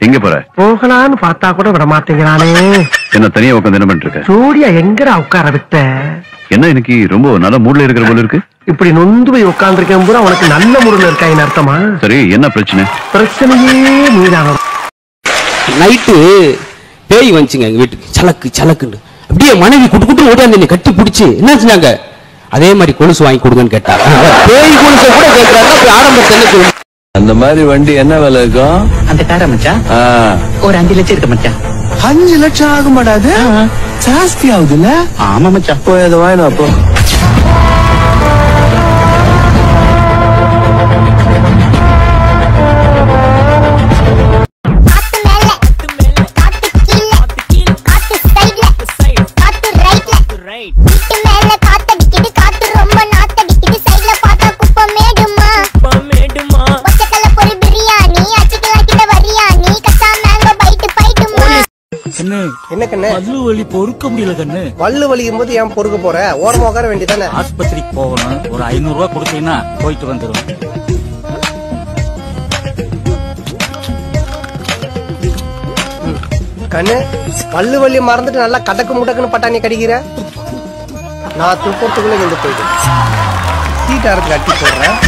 எங்க போற? போகலான்னு பார்த்தா கூட விட மாட்டேங்கிறானே. என்ன தனியா உட்காந்து என்ன பண்ணிட்டு இருக்க? சூர்யா எங்கடா உட்கார விட்ட? என்ன இன்னைக்கு ரொம்ப நல்ல மூட்ல இருக்கிற போல இருக்கு. இப்படி நொந்து போய் உட்கார்ந்துருக்கேன் பூரா உனக்கு நல்ல மூடுல இருக்காயின்னு அர்த்தமா? சரி, என்ன பிரச்சனை? பிரச்சனையே நீதான். நைட்டு பேய் வந்துச்சுங்க எங்க வீட்டுக்கு, சலக்கு சலக்குன்னு. அப்படியே மனைவி குட்டு குட்டு ஓடியாந்து கட்டி பிடிச்சி என்ன செஞ்சாங்க, அதே மாதிரி கொலுசு வாங்கி கொடுங்கன்னு கேட்டாங்க. பேய் கொலுசை கூட கேட்கறாங்க. ஆரம்பத்துல அந்த மாதிரி வண்டி என்ன விலை இருக்கும்? அந்த கார மச்சான் ஒரு 5 லட்சம் இருக்கு மச்சான். 5 லட்சம் ஆக மாட்டாது, ஜாஸ்தி ஆகுதுல்ல? ஆமா மச்சான். போய் அதை வாங்கினா அப்போ. என்ன கண்ணு? பல்லு வலி பொறுக்க முடியல கண்ணு. பல்லு வலிக்கும் போது ஏன் பொறுக்க போற? ஓரமா உட்கார வேண்டியதானே? ஆஸ்பத்திரிக்கு போகணும். ஒரு 500 ரூபாய் கொடுத்தீங்கன்னா போயிட்டு வந்துடும். கண்ணு, பல்லு வலி மறந்துட்டு நல்லா கடக்கு முடக்குன்னு பட்டாணி கடிக்கிற. நான் துப்புறதுக்குள்ள இருந்து போயிட்டு சீட்டாரத்துக்கு அட்டி போடுறேன்.